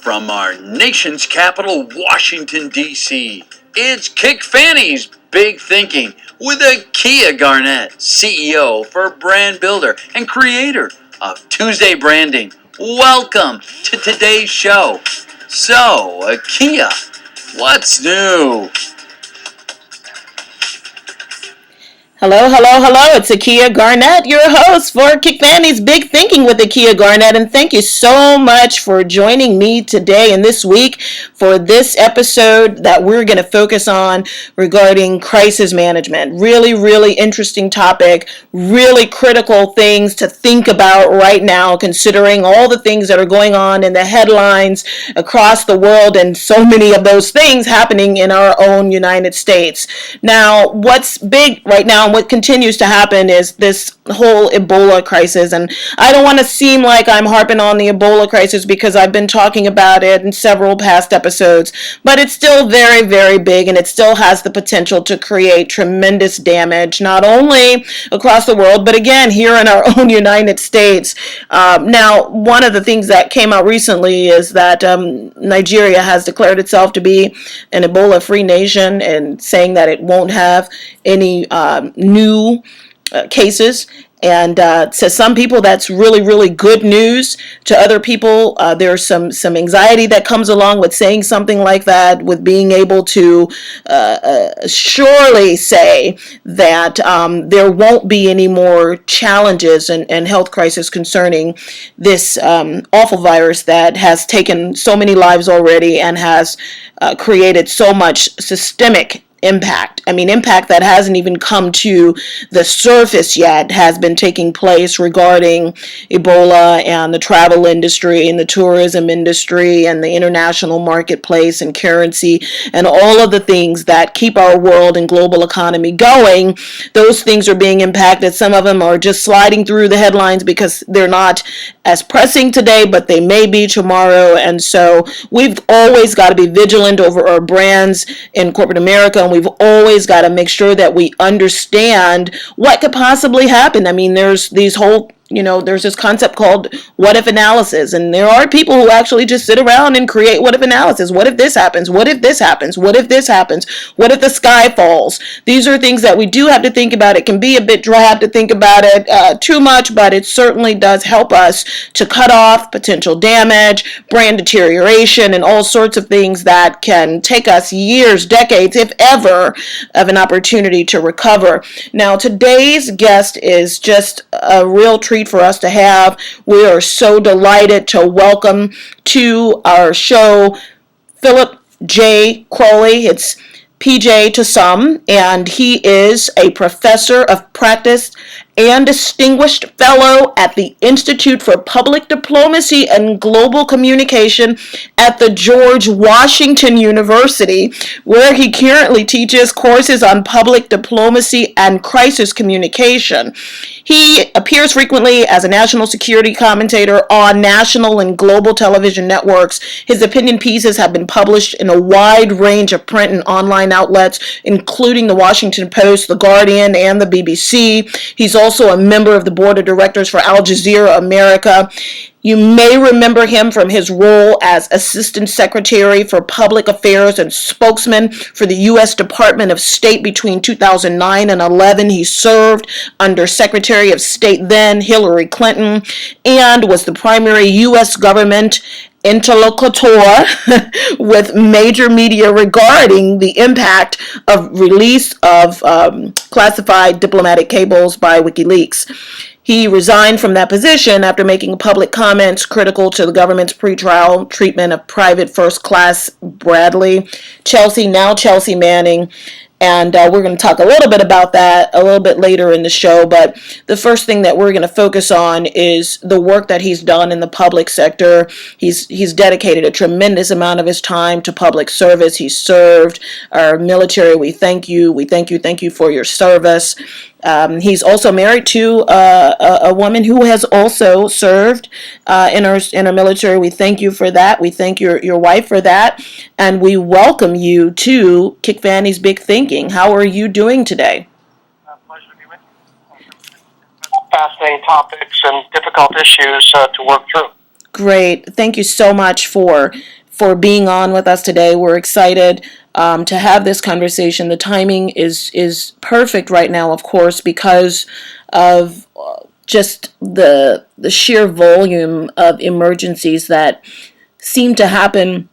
From our nation's capital, Washington, D.C., it's Kickfannie's Big Thinking with Akia Garnett, CEO for Brand Builder and creator of Tuesday Branding. Welcome to today's show. So, Akia, what's new? Hello. It's Akia Garnett, your host for Kickfannie's Big Thinking with Akia Garnett. And thank you so much for joining me today and this week for this episode that we're going to focus on regarding crisis management. Really interesting topic, really critical things to think about right now, considering all the things that are going on in the headlines across the world and so many of those things happening in our own United States. Now, what's big right now, what continues to happen is this whole Ebola crisis, and I don't want to seem like I'm harping on the Ebola crisis because I've been talking about it in several past episodes, but it's still very big, and it still has the potential to create tremendous damage, not only across the world, but again, here in our own United States. Now, one of the things that came out recently is that Nigeria has declared itself to be an Ebola-free nation and saying that it won't have any new cases. And to some people, that's really good news. To other people, there's some anxiety that comes along with saying something like that, with being able to surely say that there won't be any more challenges and health crisis concerning this awful virus that has taken so many lives already and has created so much systemic impact. Impact that hasn't even come to the surface yet has been taking place regarding Ebola and the travel industry and the tourism industry and the international marketplace and currency and all of the things that keep our world and global economy going. Those things are being impacted. Some of them are just sliding through the headlines because they're not as pressing today, but they may be tomorrow. And so we've always got to be vigilant over our brands in corporate America, and we've always got to make sure that we understand what could possibly happen. There's these whole there's this concept called what if analysis, and there are people who actually just sit around and create what if analysis. What if this happens? What if this happens? What if this happens? What if the sky falls? These are things that we do have to think about. It can be a bit drab to think about it too much, but it certainly does help us to cut off potential damage, brand deterioration, and all sorts of things that can take us years, decades, if ever, of an opportunity to recover. Now, today's guest is just a real treat for us to have. We are so delighted to welcome to our show Philip J. Crowley. It's PJ to some, and he is a professor of practice and distinguished fellow at the Institute for Public Diplomacy and Global Communication at the George Washington University, where he currently teaches courses on public diplomacy and crisis communication. He appears frequently as a national security commentator on national and global television networks. His opinion pieces have been published in a wide range of print and online outlets, including the Washington Post, The Guardian, and the BBC. He's also a member of the board of directors for Al Jazeera America. You may remember him from his role as Assistant Secretary for Public Affairs and Spokesman for the U.S. Department of State between 2009 and 11. He served under Secretary of State then Hillary Clinton and was the primary U.S. government interlocutor with major media regarding the impact of release of classified diplomatic cables by WikiLeaks. He resigned from that position after making public comments critical to the government's pretrial treatment of Private First Class Bradley Chelsea Manning. And we're going to talk a little bit about that a little bit later in the show. But the first thing that we're going to focus on is the work that he's done in the public sector. He's dedicated a tremendous amount of his time to public service. He's served our military. We thank you. We thank you for your service. He's also married to a woman who has also served in our military. We thank you for that. We thank your wife for that. And we welcome you to Kickfannie's Big Thinking. How are you doing today? Pleasure to be with you. Fascinating topics and difficult issues to work through. Great. Thank you so much for being on with us today. We're excited to have this conversation. The timing is perfect right now, of course, because of just the sheer volume of emergencies that seem to happen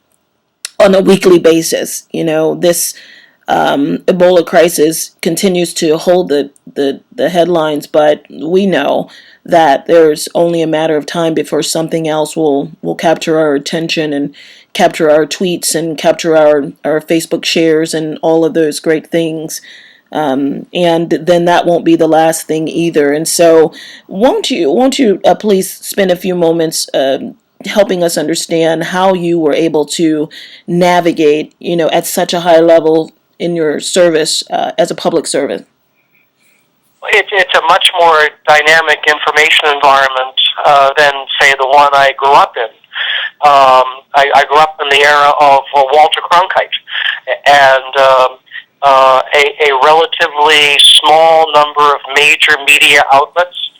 on a weekly basis. This Ebola crisis continues to hold the headlines, but we know that there's only a matter of time before something else will capture our attention and capture our tweets and capture our Facebook shares and all of those great things. And then that won't be the last thing either. And so won't you please spend a few moments helping us understand how you were able to navigate, at such a high level in your service as a public servant? It's a much more dynamic information environment than, say, the one I grew up in. I grew up in the era of Walter Cronkite, and a relatively small number of major media outlets.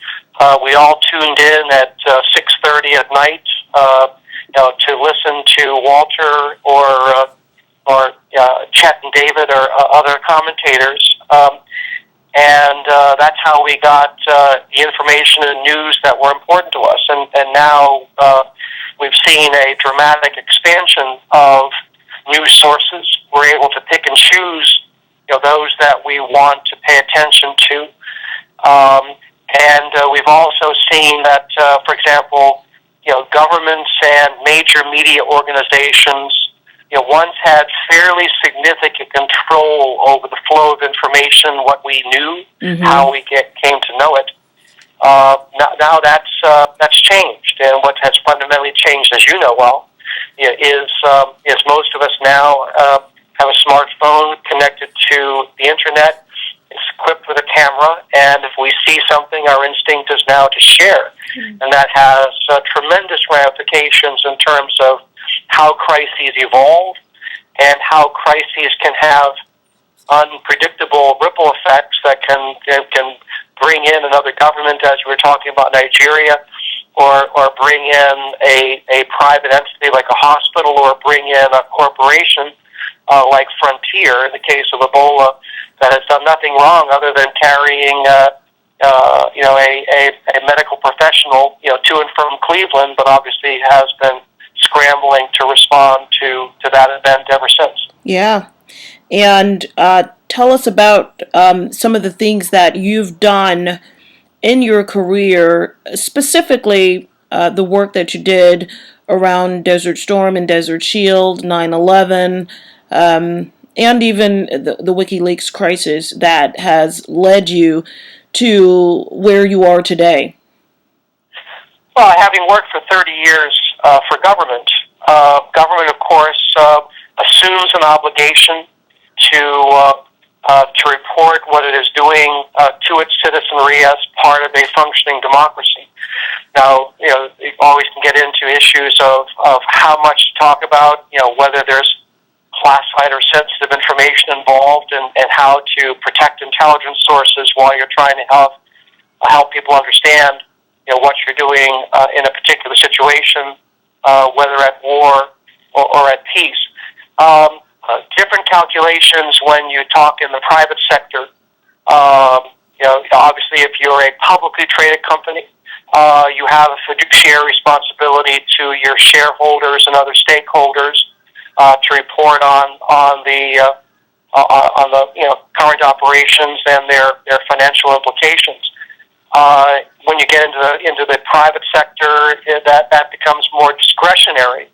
We all tuned in at 6:30 at night, to listen to Walter or Chet and David or other commentators. And that's how we got the information and news that were important to us. And now we've seen a dramatic expansion of news sources. We're able to pick and choose, those that we want to pay attention to. And we've also seen that, for example, governments and major media organizations once had fairly significant control over the flow of information, what we knew, how we came to know it. Now that's changed, and what has fundamentally changed, as you know well, is most of us now have a smartphone connected to the internet. It's equipped with a camera, and if we see something, our instinct is now to share, and that has tremendous ramifications in terms of how crises evolve and how crises can have unpredictable ripple effects that can bring in another government, as we were talking about Nigeria, or bring in a private entity like a hospital, or bring in a corporation like Frontier, in the case of Ebola, that has done nothing wrong other than carrying a medical professional to and from Cleveland, but obviously has been scrambling to respond to that event ever since. Yeah. And tell us about some of the things that you've done in your career, specifically the work that you did around Desert Storm and Desert Shield, 9/11, and even the WikiLeaks crisis that has led you to where you are today. Well, having worked for 30 years for government, of course, assumes an obligation to report what it is doing to its citizenry as part of a functioning democracy. Now, you always can get into issues of how much to talk about, whether there's classified or sensitive information involved, and how to protect intelligence sources while you're trying to help people understand, what you're doing in a particular situation, whether at war or at peace. Different calculations when you talk in the private sector. Obviously, if you're a publicly traded company, you have a fiduciary responsibility to your shareholders and other stakeholders to report on the current operations and their financial implications. When you get into the private sector, that becomes more discretionary.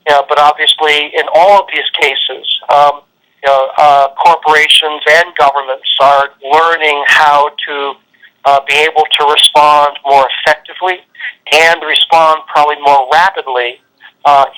But obviously, in all of these cases, corporations and governments are learning how to be able to respond more effectively and respond probably more rapidly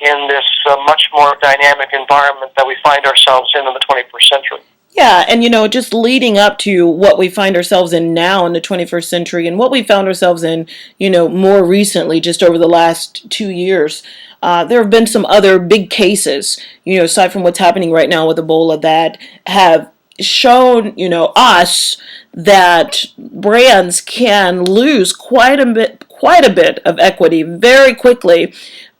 in this much more dynamic environment that we find ourselves in the 21st century. Yeah, and just leading up to what we find ourselves in now in the 21st century, and what we found ourselves in, more recently, just over the last 2 years, there have been some other big cases, aside from what's happening right now with Ebola, that have shown, us that brands can lose quite quite a bit of equity very quickly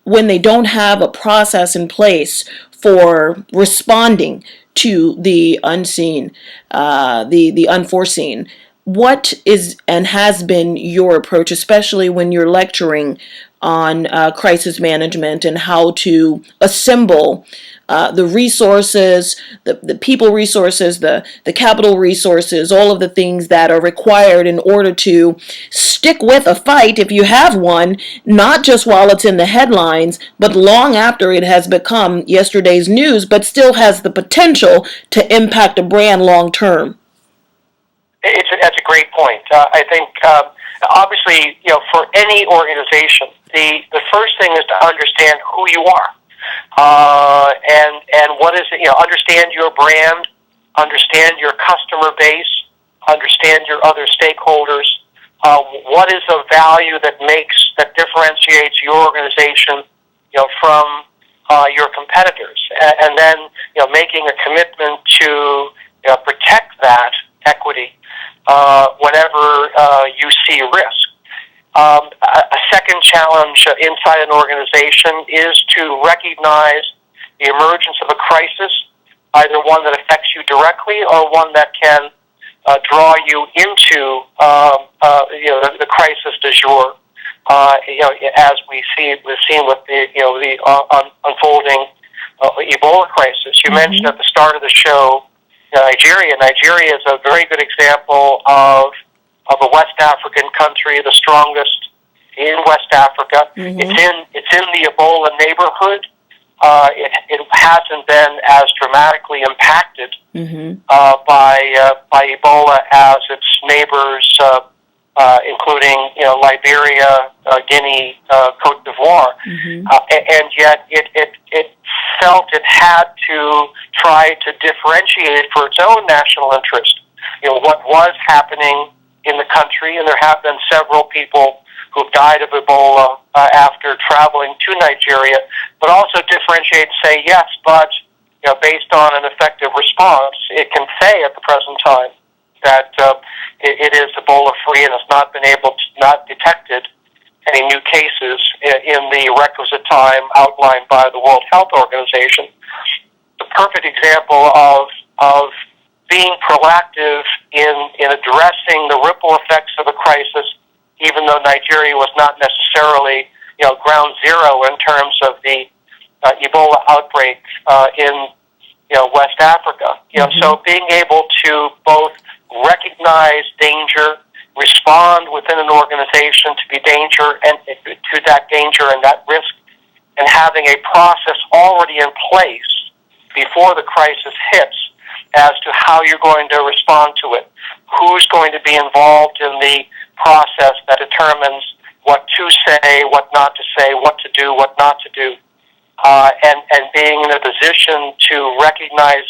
when they don't have a process in place for responding to the unseen, the unforeseen. What is and has been your approach, especially when you're lecturing on crisis management and how to assemble the resources, the people resources, the capital resources, all of the things that are required in order to stick with a fight, if you have one, not just while it's in the headlines, but long after it has become yesterday's news, but still has the potential to impact a brand long term? That's a great point. I think obviously, for any organization, the first thing is to understand who you are, and what is it. Understand your brand, understand your customer base, understand your other stakeholders. What is the value that differentiates your organization, from your competitors, and then making a commitment to protect that equity whenever you see risk. A second challenge inside an organization is to recognize the emergence of a crisis, either one that affects you directly or one that can draw you into the crisis du jour. As we've seen with the unfolding Ebola crisis. You mentioned at the start of the show Nigeria. Nigeria is a very good example of a West African country, the strongest in West Africa. It's in the Ebola neighborhood. It hasn't been as dramatically impacted by Ebola as its neighbors, including Liberia, Guinea, Cote d'Ivoire, and yet it felt it had to try to differentiate for its own national interest. What was happening in the country, and there have been several people who've died of Ebola after traveling to Nigeria, but also differentiate and say, yes, but based on an effective response, it can say at the present time that it is Ebola-free and has not detected any new cases in the requisite time outlined by the World Health Organization. The perfect example of being proactive in addressing the ripple effects of a crisis, even though Nigeria was not necessarily ground zero in terms of the Ebola outbreak in West Africa. So being able to both recognize danger, respond within an organization to that danger and that risk, and having a process already in place before the crisis hits as to how you're going to respond to it, who's going to be involved in the process that determines what to say, what not to say, what to do, what not to do, and being in a position to recognize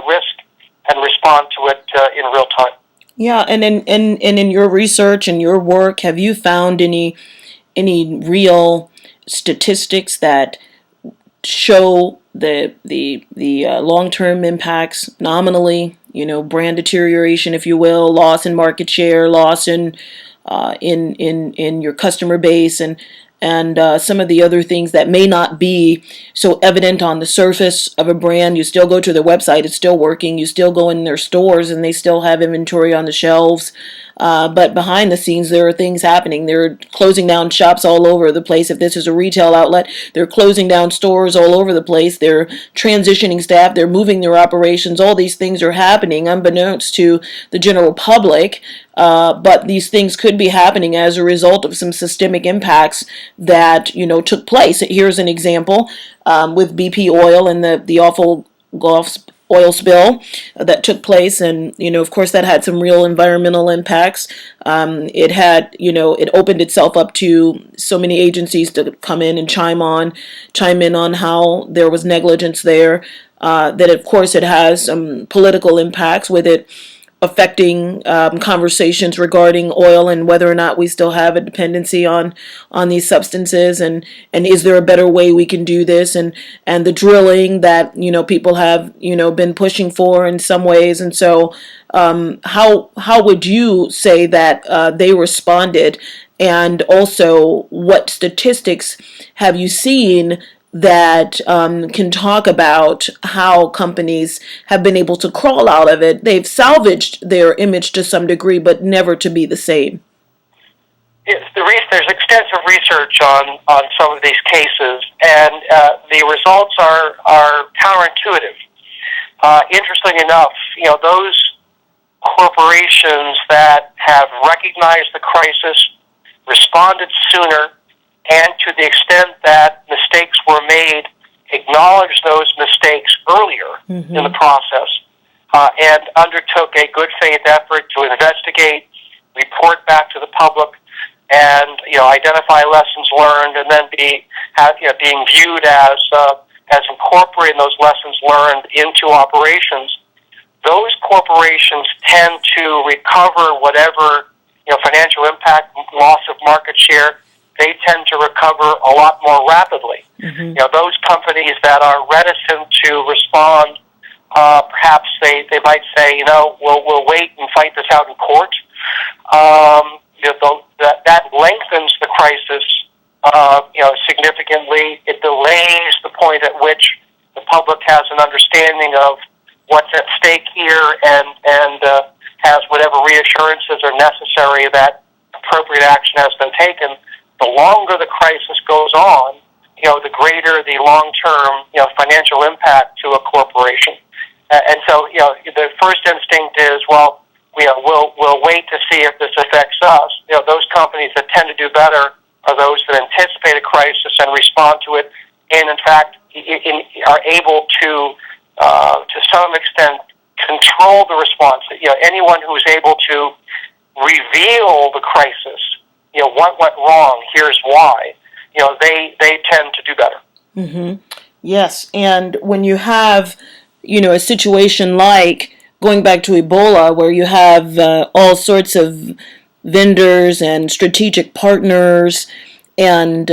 risk and respond to it in real time. Yeah, and in your research and your work, have you found any real statistics that show the long-term impacts nominally? Brand deterioration, if you will, loss in market share, loss in your customer base, and some of the other things that may not be so evident on the surface of a brand. You still go to their website, it's still working. You still go in their stores and they still have inventory on the shelves. But behind the scenes, there are things happening. They're closing down shops all over the place. If this is a retail outlet, they're closing down stores all over the place. They're transitioning staff. They're moving their operations. All these things are happening unbeknownst to the general public. But these things could be happening as a result of some systemic impacts that, took place. Here's an example with BP Oil and the awful Gulf oil spill that took place, and of course that had some real environmental impacts. It opened itself up to so many agencies to come in and chime in on how there was negligence there. That of course it has some political impacts with it affecting conversations regarding oil and whether or not we still have a dependency on these substances, and is there a better way we can do this, and the drilling that people have been pushing for in some ways. And so how would you say that they responded, and also what statistics have you seen that can talk about how companies have been able to crawl out of it? They've salvaged their image to some degree, but never to be the same. There's extensive research on some of these cases, and the results are counterintuitive. Interesting enough, those corporations that have recognized the crisis, responded sooner, and to the extent that mistakes were made, acknowledged those mistakes earlier in the process, and undertook a good faith effort to investigate, report back to the public, and identify lessons learned, and then being viewed as incorporating those lessons learned into operations. Those corporations tend to recover whatever financial impact, loss of market share. They tend to recover a lot more rapidly. Those companies that are reticent to respond, perhaps they might say, we'll wait and fight this out in court. That lengthens the crisis, significantly. It delays the point at which the public has an understanding of what's at stake here, and has whatever reassurances are necessary that appropriate action has been taken. The longer the crisis goes on, the greater the long-term, financial impact to a corporation. And so, the first instinct is, we'll wait to see if this affects us. Those companies that tend to do better are those that anticipate a crisis and respond to it, and in fact are able to some extent, control the response. Anyone who is able to reveal the crisis, what went wrong, here's why, they tend to do better. Yes, and when you have, a situation like, going back to Ebola, where you have all sorts of vendors and strategic partners and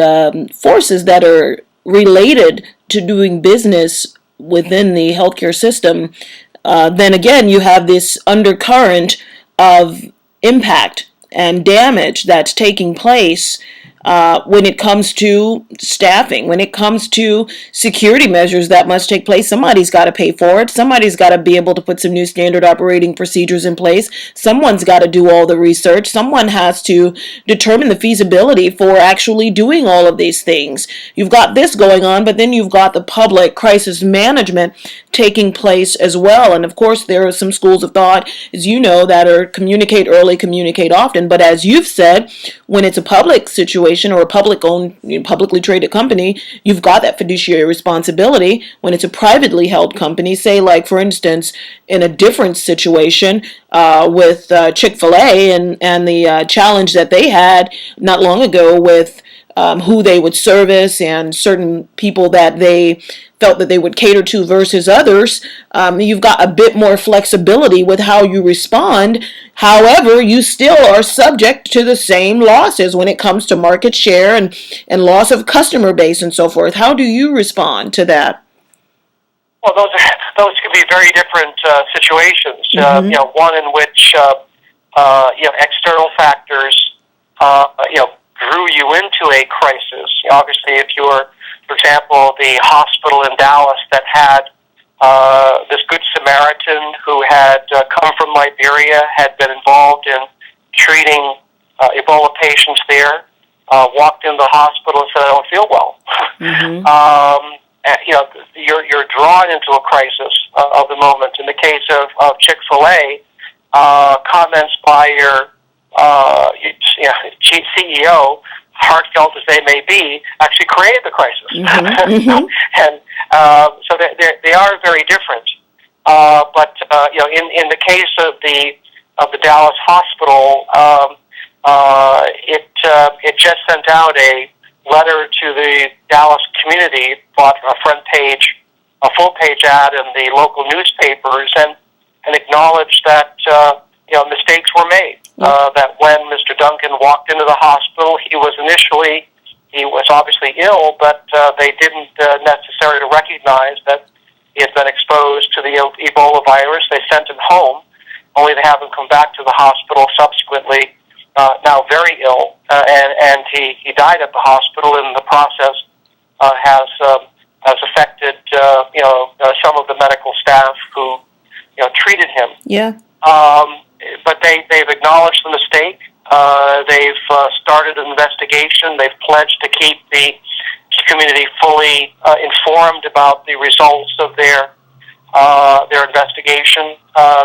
forces that are related to doing business within the healthcare system, then again you have this undercurrent of impact and damage that's taking place when it comes to staffing, when it comes to security measures that must take place. Somebody's got to pay for it. Somebody's got to be able to put some new standard operating procedures in place. Someone's got to do all the research. Someone has to determine the feasibility for actually doing all of these things. You've got this going on, but then you've got the public crisis management taking place as well. And of course, there are some schools of thought, as you know, that are communicate early, communicate often. But as you've said, when it's a public situation or a publicly traded company, you've got that fiduciary responsibility. When it's a privately held company, say like, for instance, in a different situation with Chick-fil-A and the challenge that they had not long ago with who they would service and certain people that they felt that they would cater to versus others, you've got a bit more flexibility with how you respond. However, you still are subject to the same losses when it comes to market share and loss of customer base and so forth. How do you respond to that? Well, those can be very different situations. One in which external factors drew you into a crisis. Obviously, if you're, for example, the hospital in Dallas that had this Good Samaritan who had come from Liberia, had been involved in treating Ebola patients there, walked into the hospital and said, I don't feel well. You're drawn into a crisis of the moment. In the case of Chick-fil-A, comments by your chief CEO, heartfelt as they may be, actually created the crisis. And so they are very different. But in the case of the Dallas hospital, it just sent out a letter to the Dallas community, bought a full page ad in the local newspapers, and and acknowledged that mistakes were made. That when Mr. Duncan walked into the hospital, he was obviously ill, but they didn't necessarily recognize that he had been exposed to the Ebola virus. They sent him home, only to have him come back to the hospital subsequently, now very ill, and he died at the hospital. And the process has affected some of the medical staff who treated him. Yeah. But they've acknowledged the mistake. They've started an investigation. They've pledged to keep the community fully informed about the results of their investigation.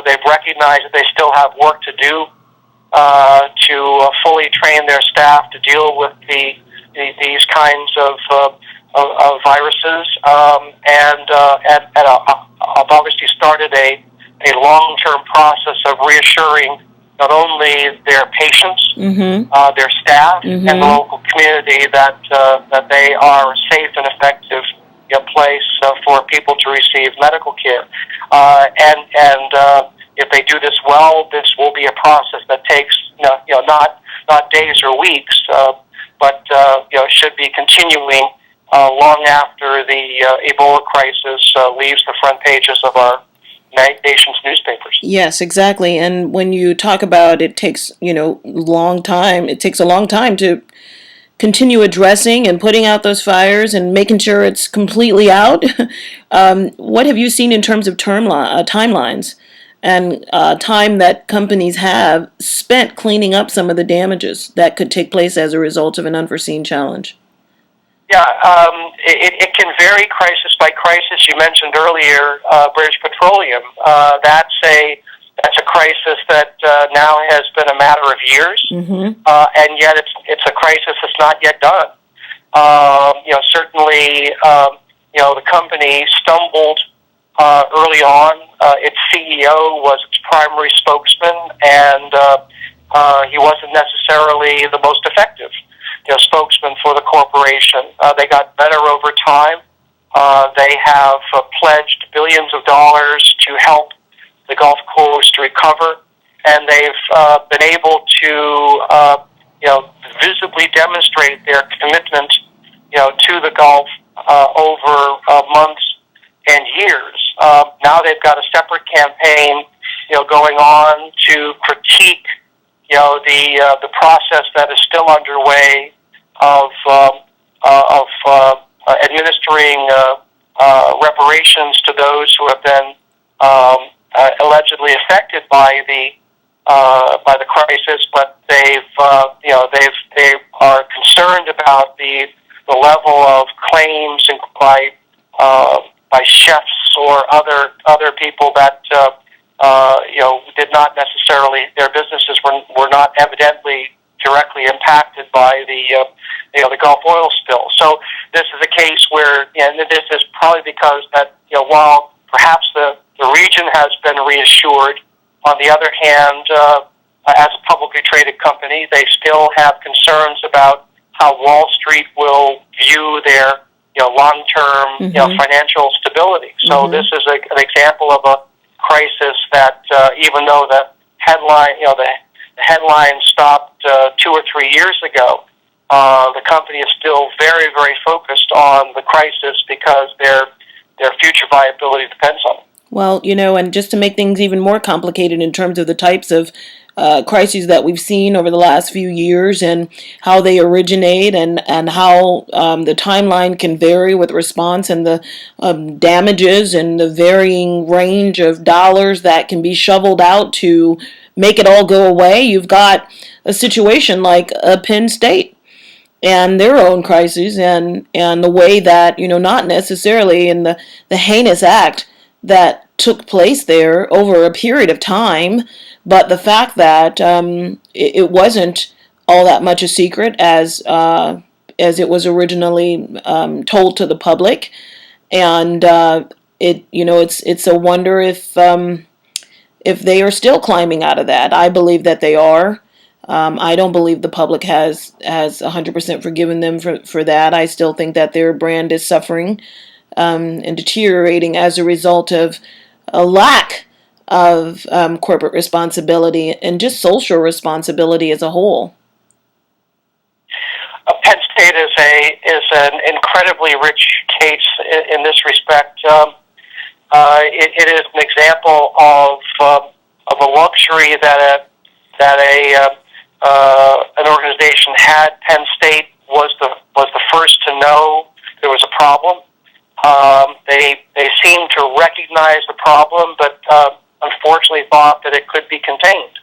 They've recognized that they still have work to do to fully train their staff to deal with these kinds of viruses, and I've obviously started a long-term process of reassuring not only their patients, their staff, and the local community that they are a safe and effective place for people to receive medical care. And if they do this well, this will be a process that takes not days or weeks, but should be continuing long after the Ebola crisis leaves the front pages of our nation's newspapers. Yes, exactly. And when you talk about it takes, long time, it takes a long time to continue addressing and putting out those fires and making sure it's completely out. What have you seen in terms of timelines and time that companies have spent cleaning up some of the damages that could take place as a result of an unforeseen challenge? Yeah, it can vary crisis by crisis. You mentioned earlier British Petroleum. That's a crisis that now has been a matter of years, and yet it's a crisis that's not yet done. Certainly, the company stumbled early on. Its CEO was its primary spokesman, and he wasn't necessarily the most effective spokesman for the corporation. They got better over time. They have pledged billions of dollars to help the Gulf Coast recover, and they've been able to visibly demonstrate their commitment to the Gulf over months and years. Now they've got a separate campaign going on to critique the process that is still underway of administering reparations to those who have been allegedly affected by the crisis, but they are concerned about the level of claims by chefs or other people that did not necessarily, their businesses were not evidently directly impacted by the Gulf oil spill. So this is a case where, and this is probably because that while perhaps the region has been reassured, on the other hand, as a publicly traded company, they still have concerns about how Wall Street will view their long-term financial stability. So this is an example of a crisis that even though the headline stopped 2 or 3 years ago, the company is still very, very focused on the crisis because their future viability depends on it. Well, and just to make things even more complicated in terms of the types of crises that we've seen over the last few years and how they originate and how the timeline can vary with response and the damages and the varying range of dollars that can be shoveled out to make it all go away. You've got a situation like Penn State and their own crises and the way that, not necessarily in the heinous act that took place there over a period of time, but the fact that it wasn't all that much a secret as it was originally told to the public, and it's a wonder if they are still climbing out of that. I believe that they are. I don't believe the public has 100% forgiven them for that. I still think that their brand is suffering and deteriorating as a result of a lack of corporate responsibility and just social responsibility as a whole. Penn State is an incredibly rich case in this respect. It is an example of a luxury that an organization had. Penn State was the first to know there was a problem. They seemed to recognize the problem, but unfortunately thought that it could be contained,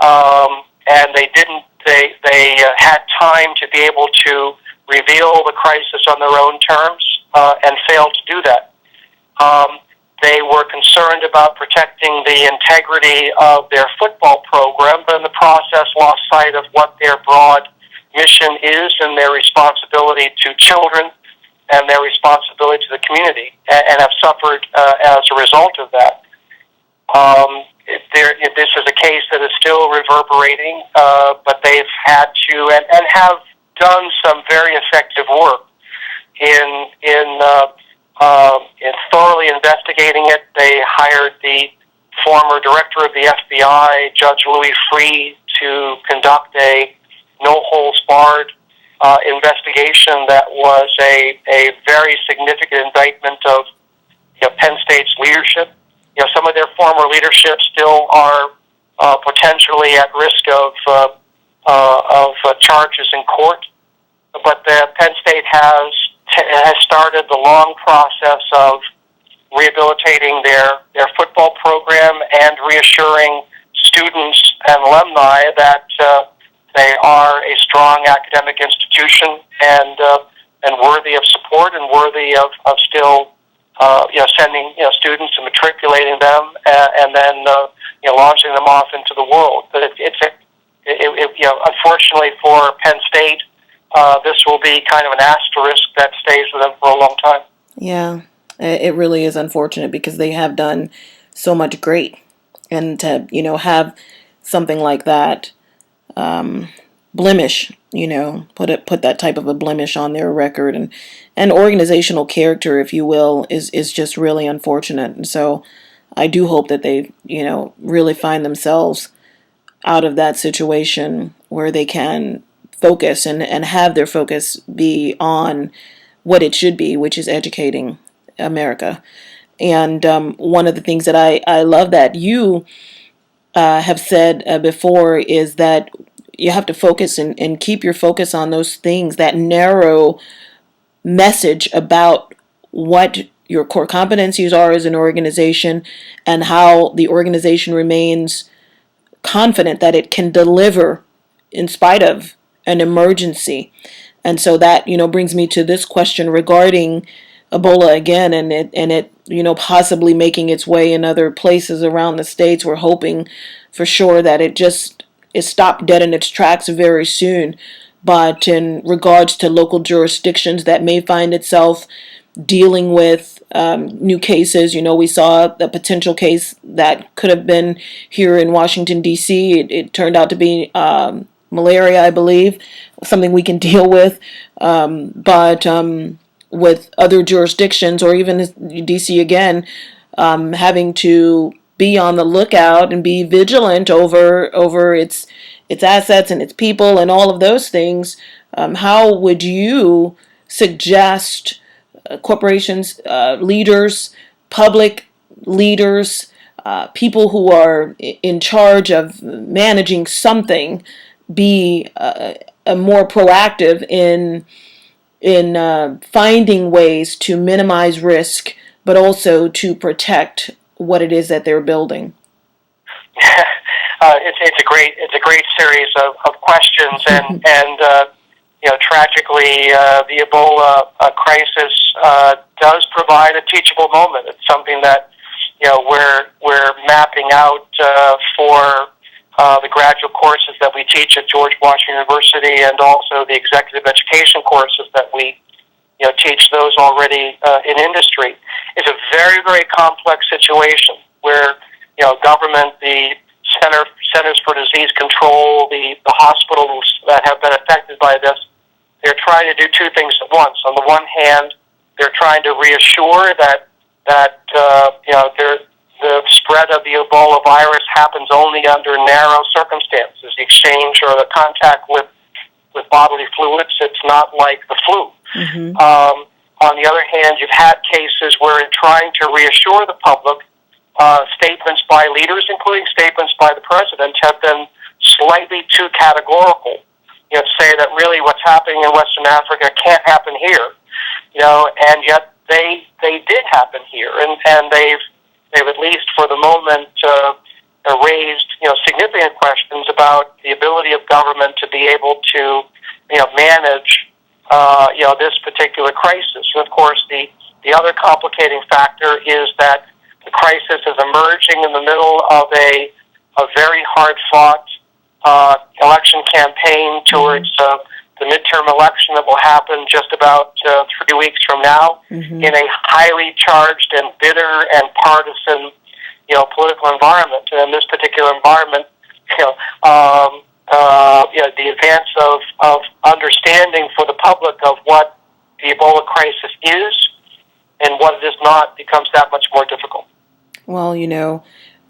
and they didn't. They had time to be able to reveal the crisis on their own terms, and failed to do that. They were concerned about protecting the integrity of their football program, but in the process lost sight of what their broad mission is and their responsibility to children and their responsibility to the community, and have suffered as a result of that. This is a case that is still reverberating, but they've had to and have done some very effective work in thoroughly investigating it. They hired the former director of the FBI, Judge Louis Freeh, to conduct a no-holds-barred investigation that was a very significant indictment of Penn State's leadership. Some of their former leadership still are potentially at risk of charges in court, but Penn State has started the long process of rehabilitating their football program and reassuring students and alumni that they are a strong academic institution and worthy of support and worthy of still sending students and matriculating them and then launching them off into the world. But unfortunately for Penn State, this will be kind of an asterisk that stays with them for a long time. Yeah, it really is unfortunate because they have done so much great, and to have something like that blemish, put that type of a blemish on their record and organizational character, if you will, is just really unfortunate. And so I do hope that they, really find themselves out of that situation where they can focus and have their focus be on what it should be, which is educating America. And one of the things that I love that you have said before is that you have to focus and keep your focus on those things, that narrow message about what your core competencies are as an organization and how the organization remains confident that it can deliver in spite of an emergency. And so that, brings me to this question regarding Ebola again, and it possibly making its way in other places around the states. We're hoping for sure that it stopped dead in its tracks very soon. But in regards to local jurisdictions that may find itself dealing with new cases, we saw the potential case that could have been here in Washington, D.C. It turned out to be malaria, I believe, something we can deal with. But with other jurisdictions, or even D.C. again, having to be on the lookout and be vigilant over its assets and its people and all of those things, how would you suggest corporations, leaders, public leaders, people who are in charge of managing something be more proactive in finding ways to minimize risk, but also to protect what it is that they're building? It's a great series of questions, and tragically, the Ebola crisis does provide a teachable moment. It's something that we're mapping out for the graduate courses that we teach at George Washington University, and also the executive education courses that we teach those already in industry. It's a very, very complex situation where government, the Centers for Disease Control, the hospitals that have been affected by this, they're trying to do two things at once. On the one hand, they're trying to reassure that the spread of the Ebola virus happens only under narrow circumstances, the exchange or the contact with bodily fluids. It's not like the flu. Mm-hmm. On the other hand, you've had cases where in trying to reassure the public, statements by leaders, including statements by the president, have been slightly too categorical. You know, to say that really what's happening in Western Africa can't happen here. You know, and yet they did happen here, and they've at least for the moment raised significant questions about the ability of government to be able to manage this particular crisis. And of course, the other complicating factor is that the crisis is emerging in the middle of a very hard-fought election campaign towards the midterm election that will happen just about 3 weeks from now, in a highly charged and bitter and partisan, political environment. And in this particular environment, the advance of understanding for the public of what the Ebola crisis is and what it is not becomes that much more difficult. Well,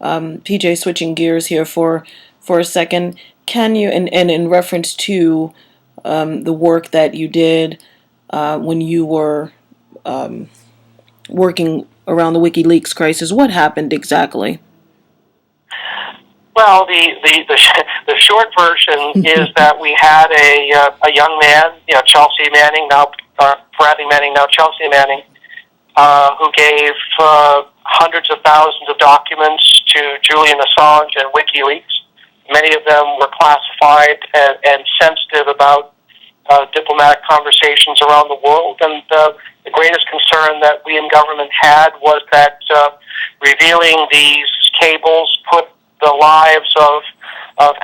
PJ, switching gears here for a second, can you, and in reference to the work that you did when you were working around the WikiLeaks crisis, what happened exactly? Well, the short version is that we had a young man, Chelsea Manning, now Bradley Manning, now Chelsea Manning, who gave hundreds of thousands of documents to Julian Assange and WikiLeaks. Many of them were classified and sensitive about diplomatic conversations around the world. And the greatest concern that we in government had was that revealing these cables put the lives of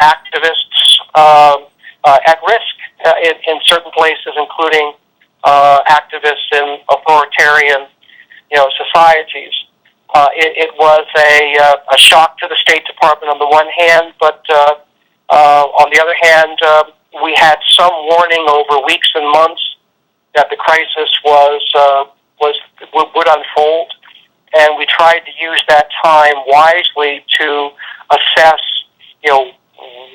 activists at risk in certain places, including activists in authoritarian societies. It was a shock to the State Department on the one hand, but on the other hand, we had some warning over weeks and months that the crisis would unfold, and we tried to use that time wisely to assess,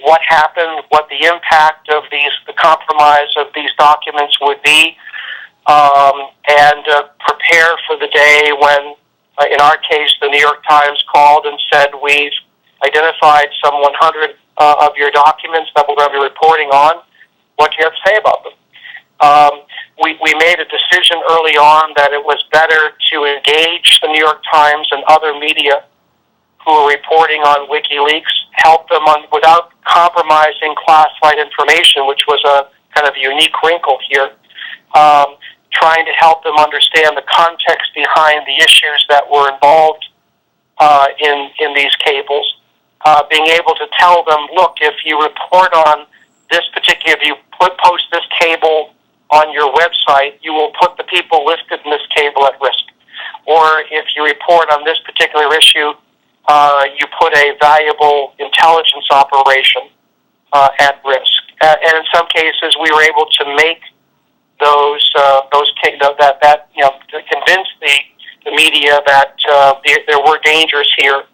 what happened, what the impact of the compromise of these documents would be, and prepare for the day when, in our case, the New York Times called and said, we've identified some 100 of your documents that we're going to be reporting on. What do you have to say about them? We made a decision early on that it was better to engage the New York Times and other media who were reporting on WikiLeaks, help them without compromising classified information, which was a kind of unique wrinkle here, trying to help them understand the context behind the issues that were involved in these cables, being able to tell them, look, if you report on this particular, if you post this cable on your website, you will put the people listed in this cable at risk. Or if you report on this particular issue, you put a valuable intelligence operation at risk. And in some cases, we were able to make to convince the media that there were dangers here,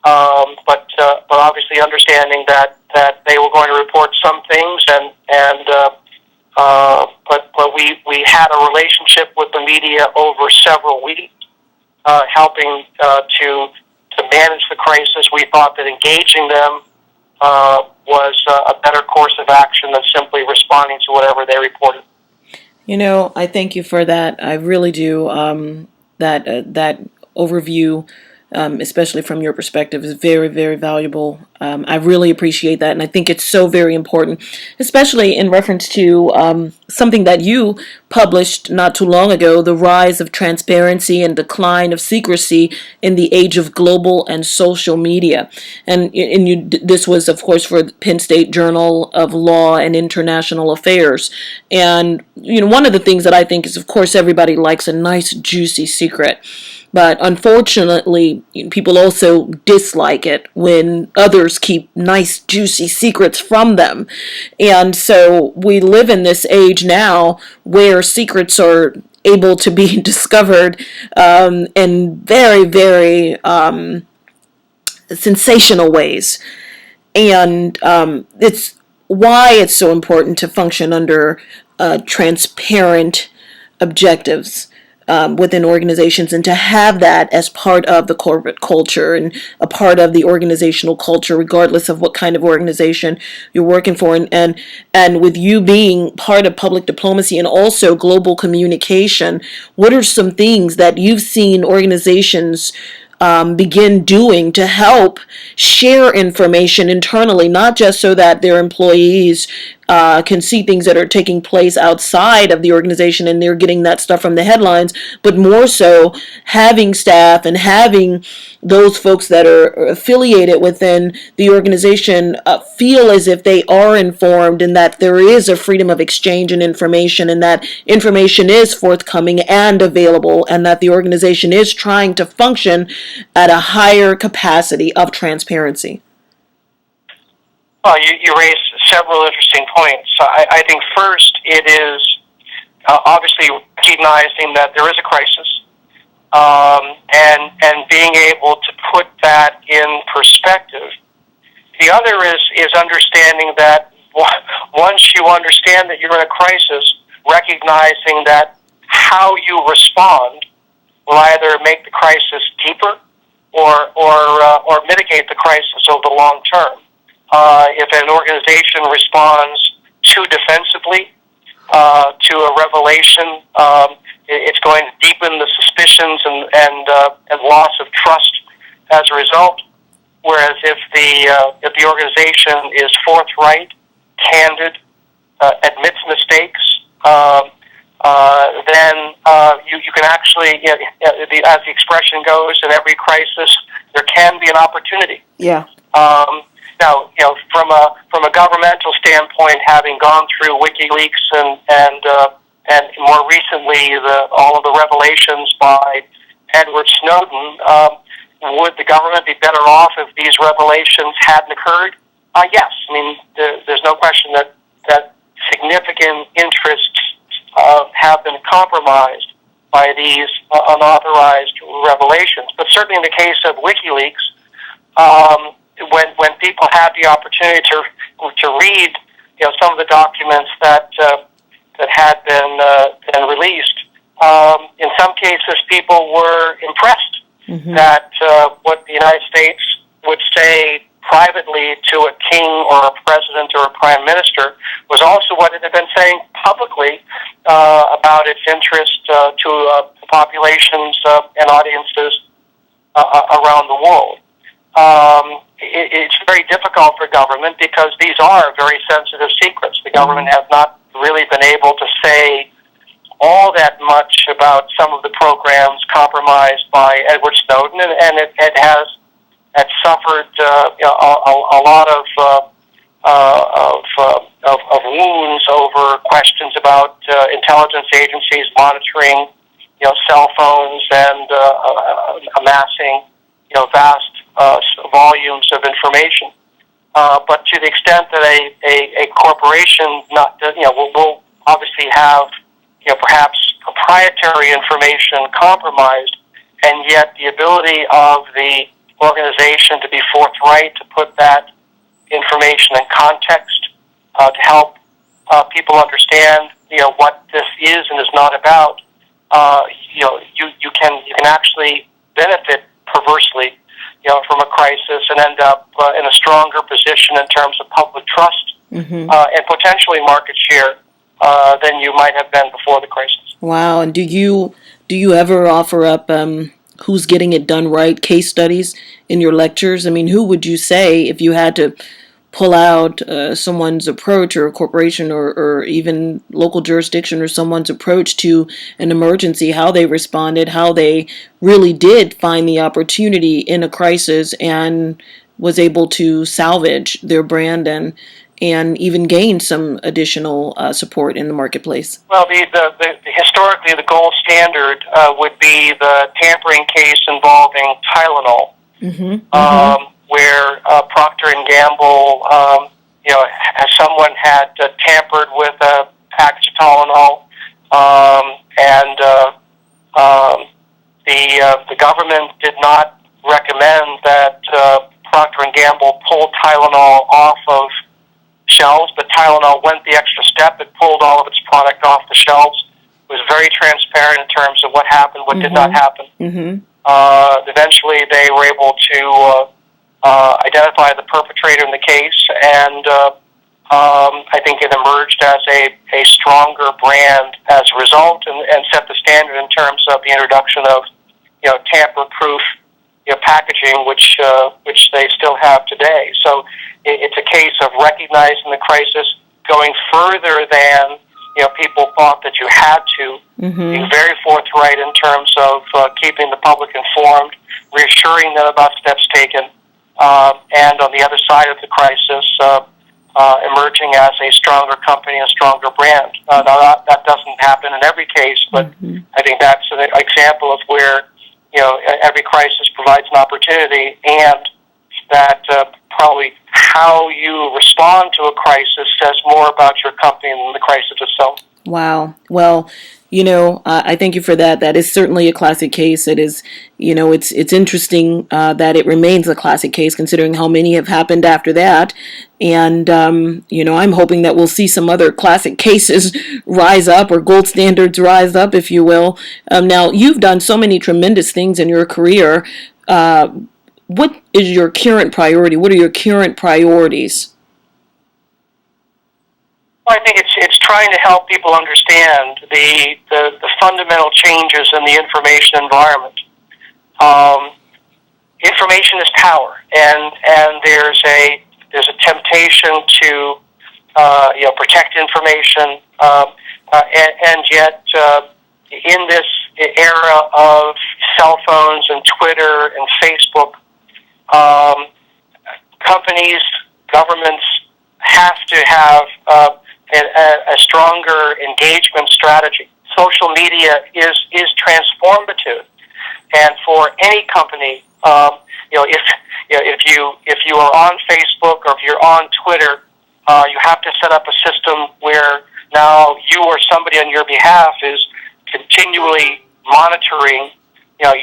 but obviously understanding that they were going to report some things, but we had a relationship with the media over several weeks, helping to manage the crisis. We thought that engaging them was a better course of action than simply responding to whatever they reported. I thank you for that. I really do. That overview, especially from your perspective, is very, very valuable. I really appreciate that, and I think it's so very important, especially in reference to something that you published not too long ago, the rise of transparency and decline of secrecy in the age of global and social media. And this was, of course, for the Penn State Journal of Law and International Affairs. And, one of the things that I think is, of course, everybody likes a nice, juicy secret. But unfortunately, people also dislike it when others keep nice, juicy secrets from them. And so we live in this age now where secrets are able to be discovered in very, very sensational ways. And it's why it's so important to function under transparent objectives within organizations, and to have that as part of the corporate culture and a part of the organizational culture, regardless of what kind of organization you're working for. And with you being part of public diplomacy and also global communication, what are some things that you've seen organizations begin doing to help share information internally, not just so that their employees can see things that are taking place outside of the organization and they're getting that stuff from the headlines, but more so having staff and having those folks that are affiliated within the organization feel as if they are informed, and that there is a freedom of exchange and information, and that information is forthcoming and available, and that the organization is trying to function at a higher capacity of transparency. Well, you raised several interesting points. I think first it is obviously recognizing that there is a crisis, and being able to put that in perspective. The other is understanding that once you understand that you're in a crisis, recognizing that how you respond will either make the crisis deeper or mitigate the crisis over the long term. If an organization responds too defensively to a revelation, it's going to deepen the suspicions and loss of trust as a result. Whereas if the organization is forthright, candid, admits mistakes, then you can actually, as the expression goes, in every crisis there can be an opportunity. Yeah. Now, from a governmental standpoint, having gone through WikiLeaks and more recently all of the revelations by Edward Snowden, would the government be better off if these revelations hadn't occurred? Yes. I mean, there's no question that significant interests have been compromised by these unauthorized revelations. But certainly in the case of WikiLeaks, when people had the opportunity to read, some of the documents that had been released, in some cases people were impressed that what the United States would say privately to a king or a president or a prime minister was also what it had been saying publicly about its interest to populations and audiences around the world. It's very difficult for government because these are very sensitive secrets. The government has not really been able to say all that much about some of the programs compromised by Edward Snowden, and it has suffered a lot of wounds over questions about intelligence agencies monitoring cell phones and amassing vast volumes of information. But to the extent that a corporation will obviously have perhaps proprietary information compromised, and yet the ability of the organization to be forthright, to put that information in context, to help people understand what this is and is not about, you can actually benefit perversely from a crisis and end up in a stronger position in terms of public trust and potentially market share than you might have been before the crisis. Wow. And do you ever offer up who's getting it done right case studies in your lectures? I mean, who would you say, if you had to pull out someone's approach, or a corporation, or even local jurisdiction, or someone's approach to an emergency, how they responded, how they really did find the opportunity in a crisis and was able to salvage their brand and even gain some additional support in the marketplace? Well, historically, the gold standard would be the tampering case involving Tylenol, where Procter and Gamble, someone had tampered with a package of Tylenol, and the government did not recommend that Procter & Gamble pulled Tylenol off of shelves, but Tylenol went the extra step. It pulled all of its product off the shelves. It was very transparent in terms of what happened, what did not happen. Eventually, they were able to identify the perpetrator in the case, and I think it emerged as a stronger brand as a result, and set the standard in terms of the introduction of tamper-proof packaging, which they still have today. So it's a case of recognizing the crisis, going further than people thought that you had to, being very forthright in terms of keeping the public informed, reassuring them about steps taken, and on the other side of the crisis, emerging as a stronger company, a stronger brand. Now that doesn't happen in every case, but I think that's an example of where every crisis provides an opportunity, and that probably how you respond to a crisis says more about your company than the crisis itself. Wow. Well, I thank you for that. That is certainly a classic case. It is, it's interesting that it remains a classic case considering how many have happened after that. And, I'm hoping that we'll see some other classic cases rise up, or gold standards rise up, if you will. Now, you've done so many tremendous things in your career. What is your current priority? What are your current priorities? I think it's trying to help people understand the fundamental changes in the information environment. Information is power, and there's a temptation to protect information, and yet in this era of cell phones and Twitter and Facebook, companies, governments have to have a stronger engagement strategy. Social media is transformative, and for any company, if you are on Facebook or if you're on Twitter, you have to set up a system where now you or somebody on your behalf is continually monitoring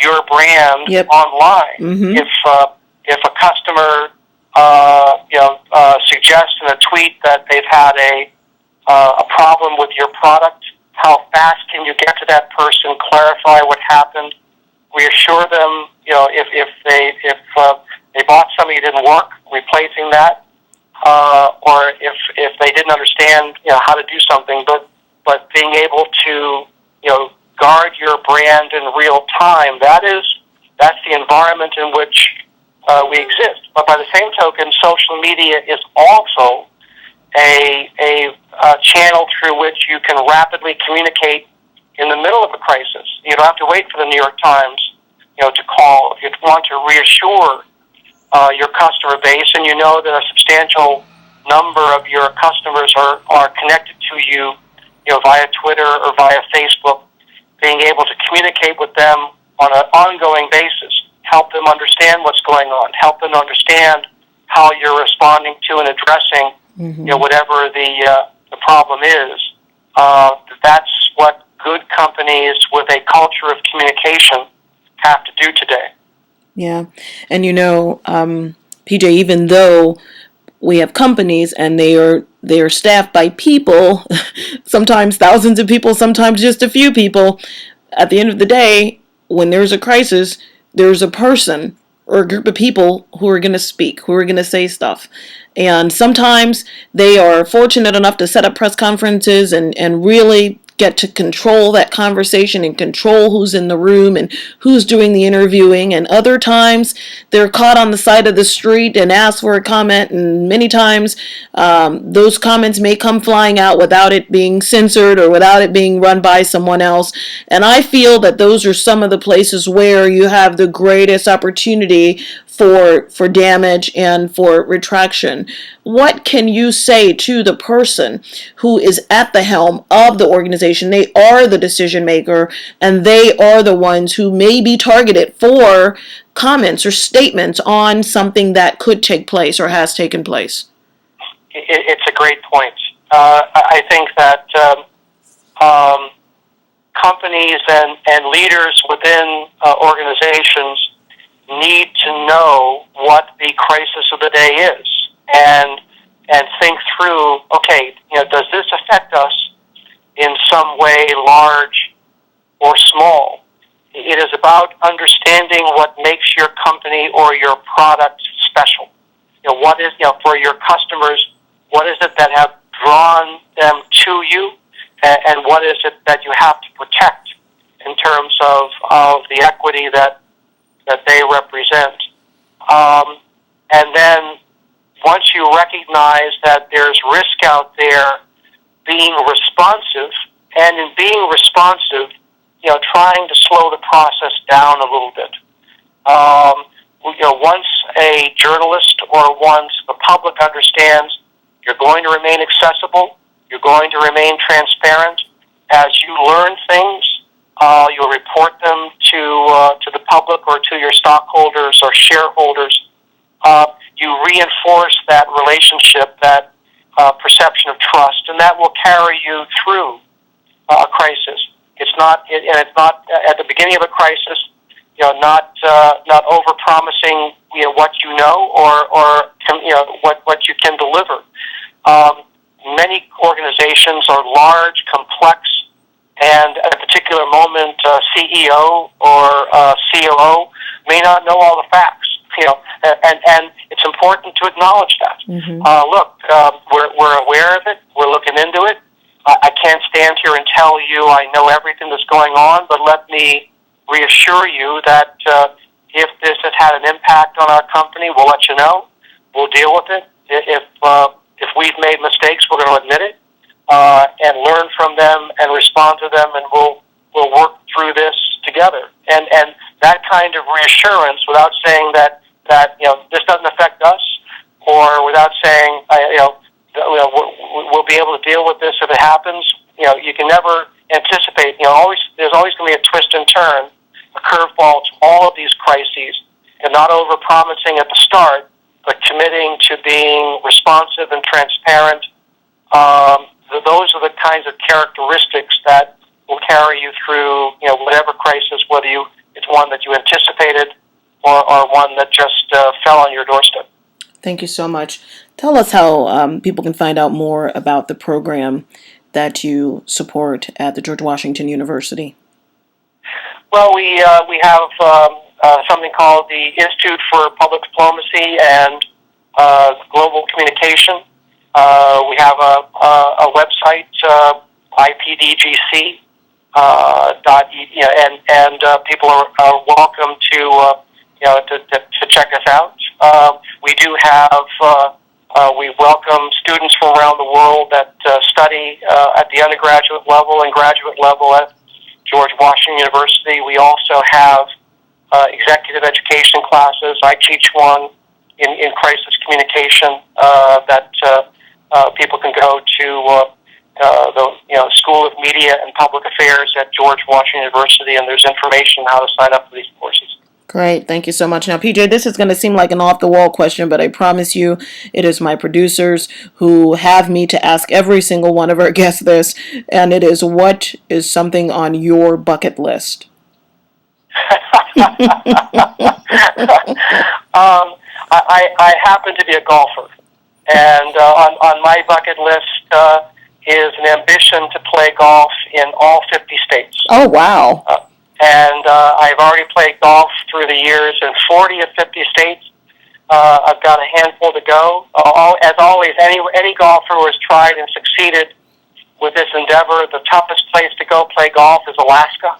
your brand online. If a customer suggests in a tweet that they've had a problem with your product, how fast can you get to that person, clarify what happened, reassure them, if they bought something that didn't work, replacing that, or if they didn't understand how to do something, but being able to guard your brand in real time. That's the environment in which we exist. But by the same token, social media is also a channel through which you can rapidly communicate in the middle of a crisis. You don't have to wait for the New York Times, to call. If you want to reassure your customer base, and you know that a substantial number of your customers are connected to you, via Twitter or via Facebook, being able to communicate with them on an ongoing basis, help them understand what's going on, help them understand how you're responding to and addressing whatever the problem is. That's what good companies with a culture of communication have to do today. Yeah. And PJ, even though we have companies and they are staffed by people, sometimes thousands of people, sometimes just a few people, at the end of the day, when there's a crisis, there's a person or a group of people who are going to speak, who are going to say stuff. And sometimes they are fortunate enough to set up press conferences and really get to control that conversation and control who's in the room and who's doing the interviewing. And other times they're caught on the side of the street and ask for a comment. And many times those comments may come flying out without it being censored or without it being run by someone else. And I feel that those are some of the places where you have the greatest opportunity for damage and for retraction. What can you say to the person who is at the helm of the organization? They are the decision maker, and they are the ones who may be targeted for comments or statements on something that could take place or has taken place. It's a great point. I think that companies and leaders within organizations need to know what the crisis of the day is and think through, okay, does this affect us in some way, large or small? It is about understanding what makes your company or your product special. What is, for your customers, what is it that have drawn them to you, and what is it that you have to protect in terms of the equity that they represent. And then once you recognize that there's risk out there, being responsive, and in being responsive, trying to slow the process down a little bit. Once a journalist or once the public understands you're going to remain accessible, you're going to remain transparent, as you learn things, you'll report them to the public or to your stockholders or shareholders. You reinforce that relationship, that perception of trust, and that will carry you through a crisis. It's not at the beginning of a crisis. Not over-promising, what you know or what you can deliver. Many organizations are large, complex, and at a particular moment, CEO or COO may not know all the facts. And it's important to acknowledge that. Mm-hmm. We're aware of it. We're looking into it. I can't stand here and tell you I know everything that's going on, but let me reassure you that if this has had an impact on our company, we'll let you know. We'll deal with it. If we've made mistakes, we're going to admit it and learn from them and respond to them, and we'll work through this together. And that kind of reassurance, without saying that this doesn't affect us, or without saying we'll be able to deal with this if it happens. You can never anticipate. There's always going to be a twist and turn, a curveball to all of these crises, and not over-promising at the start, but committing to being responsive and transparent. Those are the kinds of characteristics that will carry you through, whatever crisis, whether it's one that you anticipated or one that just fell on your doorstep. Thank you so much. Tell us how people can find out more about the program that you support at the George Washington University. Well, we have something called the Institute for Public Diplomacy and Global Communication. We have a website, IPDGC. And people are welcome to check us out. We do have we welcome students from around the world that study at the undergraduate level and graduate level at George Washington University. We also have executive education classes. I teach one in crisis communication that people can go to the School of Media and Public Affairs at George Washington University, and there's information on how to sign up for these courses. Great. Thank you so much. Now, PJ, this is going to seem like an off-the-wall question, but I promise you it is my producers who have me to ask every single one of our guests this, and it is, what is something on your bucket list? I happen to be a golfer, and on my bucket list is an ambition to play golf in all 50 states. Oh, wow. And I've already played golf through the years in 40 of 50 states. I've got a handful to go. As always, any golfer who has tried and succeeded with this endeavor, the toughest place to go play golf is Alaska.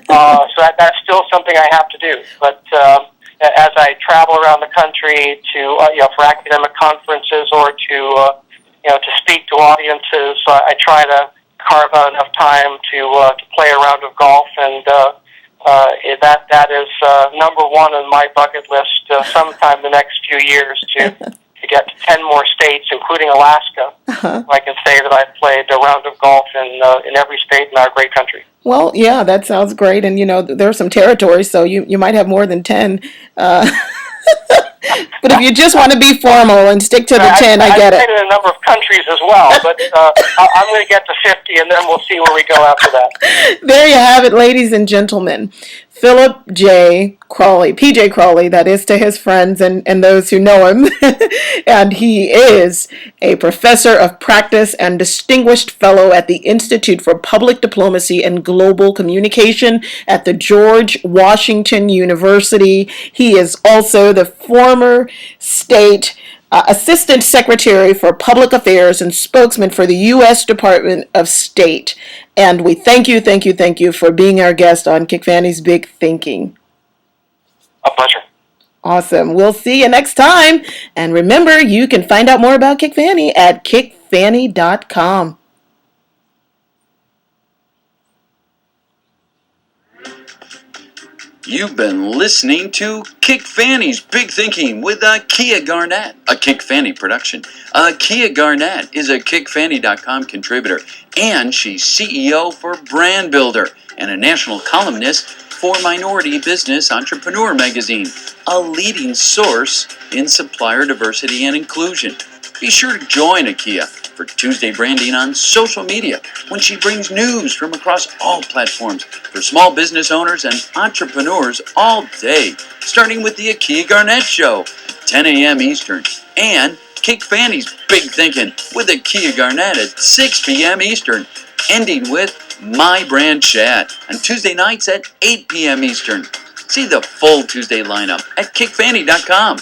So that's still something I have to do. But as I travel around the country for academic conferences or to speak to audiences, I try to carve out enough time to play a round of golf, and that is number one on my bucket list sometime the next few years to get to 10 more states, including Alaska. Uh-huh. I can say that I've played a round of golf in every state in our great country. Well, yeah, that sounds great, and there are some territories, so you might have more than 10. But if you just want to be formal and stick to the 10, I get it. I've played in a number of countries as well, but I'm going to get to 50, and then we'll see where we go after that. There you have it, ladies and gentlemen. Philip J. Crowley, PJ Crowley, that is to his friends and those who know him. And he is a professor of practice and distinguished fellow at the Institute for Public Diplomacy and Global Communication at the George Washington University. He is also the former state Assistant Secretary for Public Affairs and Spokesman for the U.S. Department of State. And we thank you for being our guest on Kickfannie's Big Thinking. A pleasure. Awesome. We'll see you next time. And remember, you can find out more about Kickfannie at Kickfannie.com. You've been listening to Kickfannie's Big Thinking with Akia Garnett, a Kickfannie production. Akia Garnett is a Kickfannie.com contributor, and she's CEO for Brand Builder and a national columnist for Minority Business Entrepreneur magazine, a leading source in supplier diversity and inclusion. Be sure to join Akia for Tuesday Branding on social media when she brings news from across all platforms for small business owners and entrepreneurs all day, starting with the Akia Garnett Show, 10 a.m. Eastern, and Kickfannie's Big Thinking with Akia Garnett at 6 p.m. Eastern, ending with My Brand Chat on Tuesday nights at 8 p.m. Eastern. See the full Tuesday lineup at Kickfannie.com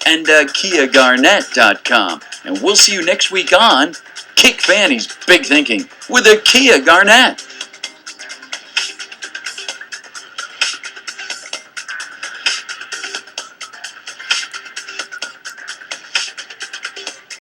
and KiaGarnett.com. And we'll see you next week on Kickfannie's Big Thinking with Akia Garnett.